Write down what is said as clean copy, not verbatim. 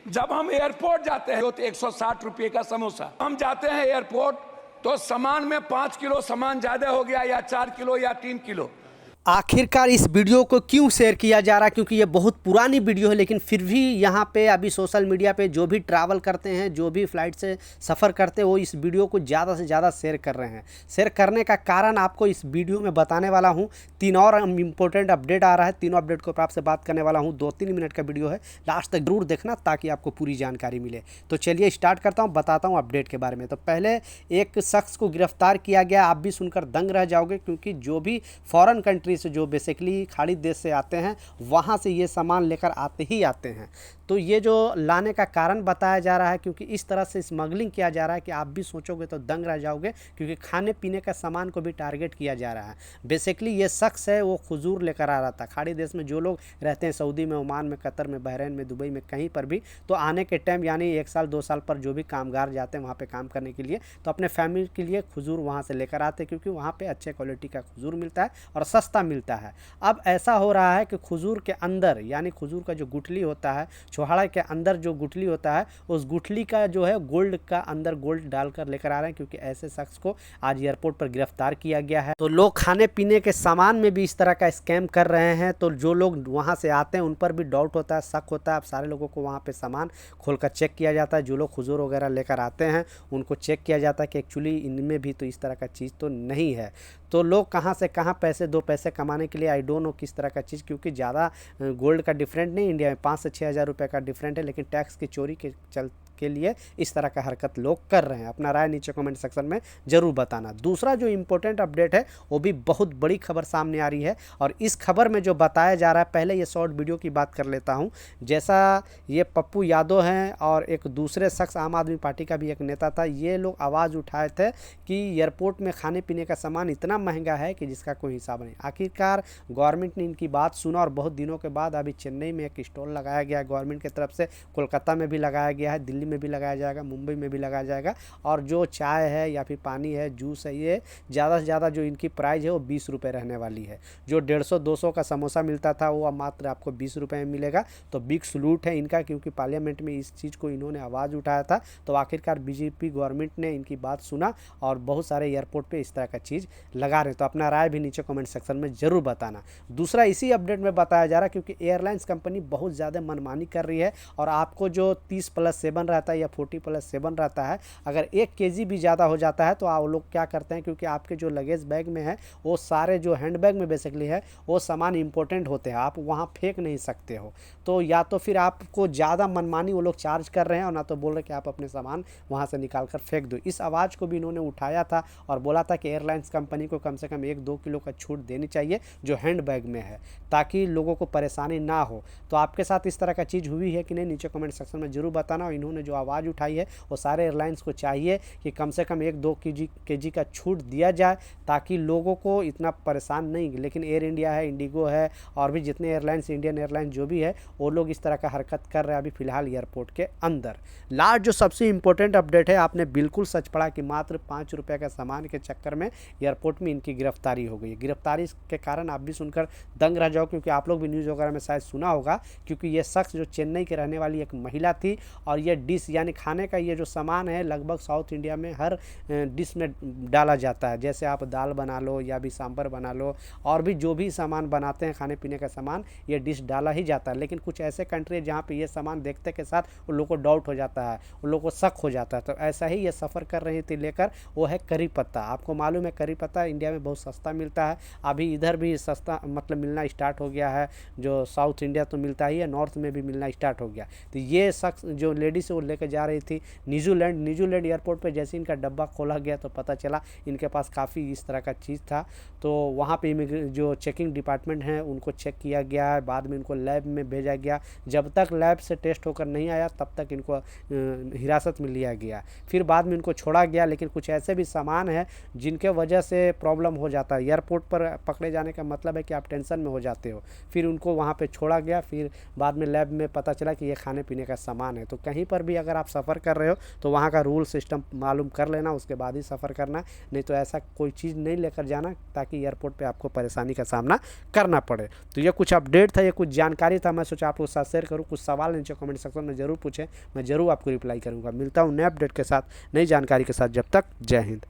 जब हम एयरपोर्ट जाते हैं तो 160 रुपये का समोसा, हम जाते हैं एयरपोर्ट तो सामान में 5 किलो सामान ज़्यादा हो गया या 4 किलो या 3 किलो। आखिरकार इस वीडियो को क्यों शेयर किया जा रहा है, क्योंकि ये बहुत पुरानी वीडियो है, लेकिन फिर भी यहाँ पे अभी सोशल मीडिया पे जो भी ट्रैवल करते हैं, जो भी फ्लाइट से सफ़र करते हैं, वो इस वीडियो को ज़्यादा से ज़्यादा शेयर कर रहे हैं। शेयर करने का कारण आपको इस वीडियो में बताने वाला हूँ। 3 और इम्पोर्टेंट अपडेट आ रहा है, तीनों अपडेट को आपसे बात करने वाला हूँ। 2-3 मिनट का वीडियो है, लास्ट तक जरूर देखना ताकि आपको पूरी जानकारी मिले। तो चलिए स्टार्ट करता हूँ, बताता हूँ अपडेट के बारे में। तो पहले एक शख्स को गिरफ्तार किया गया, आप भी सुनकर दंग रह जाओगे, क्योंकि जो भी फॉरेन कंट्री से, जो बेसिकली खाड़ी देश से आते हैं, वहाँ से ये सामान लेकर आते ही आते हैं। तो ये जो लाने का कारण बताया जा रहा है, क्योंकि इस तरह से स्मगलिंग किया जा रहा है कि आप भी सोचोगे तो दंग रह जाओगे, क्योंकि खाने पीने का सामान को भी टारगेट किया जा रहा है। बेसिकली ये शख्स है, वो खजूर लेकर आ रहा था। खाड़ी देश में जो लोग रहते हैं, सऊदी में, ओमान में, कतर में, बहरीन में, दुबई में, कहीं पर भी, तो आने के टाइम यानी 1 साल 2 साल पर जो भी कामगार जाते हैं वहाँ पे काम करने के लिए, तो अपने फैमिली के लिए खजूर वहाँ से लेकर आते हैं, क्योंकि वहाँ पे अच्छे क्वालिटी का खजूर मिलता है और सस्ता मिलता है। अब ऐसा हो रहा है कि खजूर के अंदर, यानी खजूर का जो गुठली होता है, छोहाड़ा के अंदर जो गुठली होता है, उस गुठली का जो है गोल्ड का अंदर गोल्ड डालकर लेकर आ रहे हैं, क्योंकि ऐसे शख्स को आज एयरपोर्ट पर गिरफ्तार किया गया है। तो लोग खाने पीने के सामान में भी इस तरह का स्कैम कर रहे हैं। तो जो लोग वहाँ से आते हैं उन पर भी डाउट होता है, शक होता है। अब सारे लोगों को वहाँ पे सामान खोलकर चेक किया जाता है। जो लोग खजूर वगैरह लेकर आते हैं उनको चेक किया जाता है कि एक्चुअली इनमें भी तो इस तरह का चीज़ तो नहीं है। तो लोग कहाँ से कहाँ पैसे, 2 पैसे कमाने के लिए, आई डोंट नो किस तरह का चीज़, क्योंकि ज़्यादा गोल्ड का डिफरेंट नहीं, इंडिया में 5 से 6 हज़ार रुपये का डिफरेंट है, लेकिन टैक्स की चोरी के लिए इस तरह का हरकत लोग कर रहे हैं। अपना राय नीचे कमेंट सेक्शन में ज़रूर बताना। दूसरा जो इम्पोर्टेंट अपडेट है, वो भी बहुत बड़ी खबर सामने आ रही है, और इस खबर में जो बताया जा रहा है, पहले ये शॉर्ट वीडियो की बात कर लेता हूँ। जैसा ये पप्पू यादव हैं और एक दूसरे शख्स, आम आदमी पार्टी का भी एक नेता था, ये लोग आवाज़ उठाए थे कि एयरपोर्ट में खाने पीने का सामान इतना महंगा है कि जिसका कोई हिसाब नहीं। आखिरकार गवर्नमेंट ने इनकी बात सुना, और बहुत दिनों के बाद अभी चेन्नई में एक स्टॉल लगाया गया है गवर्नमेंट की तरफ से, कोलकाता में भी लगाया गया है, दिल्ली में भी लगाया जाएगा, मुंबई में भी लगाया जाएगा। और जो चाय है या फिर पानी है, जूस है, ये ज़्यादा से ज़्यादा जो इनकी प्राइस है वो 20 रुपये रहने वाली है। जो 150-200 का समोसा मिलता था वो अब मात्र आपको 20 रुपये में मिलेगा। तो बिग सलूट है इनका, क्योंकि पार्लियामेंट में इस चीज़ को इन्होंने आवाज़ उठाया था। तो आखिरकार बीजेपी गवर्नमेंट ने इनकी बात सुना, और बहुत सारे एयरपोर्ट पर इस तरह का चीज़ लगा रहे हैं। तो अपना राय भी नीचे कमेंट सेक्शन में ज़रूर बताना। दूसरा इसी अपडेट में बताया जा रहा है, क्योंकि एयरलाइंस कंपनी बहुत ज़्यादा मनमानी कर रही है, और आपको जो 30+7 रहता है या 40+7 रहता है, अगर 1 केजी भी ज़्यादा हो जाता है तो आप लोग क्या करते हैं, क्योंकि आपके जो लगेज बैग में है, वो सारे जो हैंड बैग में बेसिकली है, वो सामान इंपॉर्टेंट होते हैं, आप वहाँ फेंक नहीं सकते हो। तो या तो फिर आपको ज़्यादा मनमानी वो लोग चार्ज कर रहे हैं, और ना तो बोल रहे कि आप अपने सामान वहाँ से निकाल कर फेंक दो। इस आवाज़ को भी इन्होंने उठाया था और बोला था कि एयरलाइंस कंपनी को कम से कम 1-2 किलो का छूट देनी चाहिए जो हैंड बैग में है, ताकि लोगों को परेशानी ना हो। तो आपके साथ इस तरह का चीज़ हुई है कि नहीं, नीचे कमेंट सेक्शन में ज़रूर बताना। और इन्होंने जो आवाज़ उठाई है, वो सारे एयरलाइंस को चाहिए कि कम से कम 1-2 केजी का छूट दिया जाए, ताकि लोगों को इतना परेशान नहीं। लेकिन एयर इंडिया है, इंडिगो है, और भी जितने एयरलाइंस, इंडियन एयरलाइंस जो भी है, वो लोग इस तरह का हरकत कर रहे हैं अभी फ़िलहाल एयरपोर्ट के अंदर। लास्ट जो सबसे इम्पोर्टेंट अपडेट है, आपने बिल्कुल सच पढ़ा कि मात्र 5 रुपये का सामान के चक्कर में एयरपोर्ट में इनकी गिरफ्तारी हो गई। गिरफ्तारी के कारण आप भी सुनकर दंग रह जाओ, क्योंकि आप लोग भी न्यूज़ वगैरह में शायद सुना होगा, क्योंकि ये शख्स जो चेन्नई के रहने वाली एक महिला थी, और ये डिश यानी खाने का ये जो सामान है, लगभग साउथ इंडिया में हर डिश में डाला जाता है। जैसे आप दाल बना लो या भी सांभर बना लो, और भी जो भी सामान बनाते हैं खाने पीने का सामान, ये डिश डाला ही जाता है। लेकिन कुछ ऐसे कंट्री है जहाँ पे ये सामान देखते के साथ उन लोगों को डाउट हो जाता है, उन लोगों को शक हो जाता है। तो ऐसा ही ये सफ़र कर रही थी लेकर, वो है करी पत्ता। आपको मालूम है करी पत्ता इंडिया में बहुत सस्ता मिलता है, अभी इधर भी सस्ता मतलब मिलना स्टार्ट हो गया है। जो साउथ इंडिया तो मिलता ही है, नॉर्थ में भी मिलना स्टार्ट हो गया। तो ये शख्स जो लेडीज़ वो लेकर जा रही थी न्यूजीलैंड एयरपोर्ट पे, जैसे इनका डब्बा खोला गया तो पता चला इनके पास काफ़ी इस तरह का चीज़ था। तो वहाँ पे जो चेकिंग डिपार्टमेंट है उनको चेक किया गया है, बाद में इनको लैब में भेजा गया। जब तक लैब से टेस्ट होकर नहीं आया तब तक इनको हिरासत में लिया गया, फिर बाद में इनको छोड़ा गया। लेकिन कुछ ऐसे भी सामान है जिनके वजह से प्रॉब्लम हो जाता है। एयरपोर्ट पर पकड़े जाने का मतलब है कि आप टेंशन में हो जाते हो। फिर उनको वहाँ पर छोड़ा गया, फिर बाद में लैब में पता चला कि ये खाने पीने का सामान है। तो कहीं पर भी अगर आप सफ़र कर रहे हो तो वहाँ का रूल सिस्टम मालूम कर लेना, उसके बाद ही सफ़र करना, नहीं तो ऐसा कोई चीज़ नहीं लेकर जाना ताकि एयरपोर्ट पे आपको परेशानी का सामना करना पड़े। तो ये कुछ अपडेट था, ये कुछ जानकारी था, मैं सोचा आप लोग साथ शेयर करूँ। कुछ सवाल नीचे कमेंट सेक्शन में ज़रूर पूछें, मैं ज़रूर आपको रिप्लाई करूँगा। मिलता हूँ नए अपडेट के साथ, नई जानकारी के साथ, जब तक जय हिंद।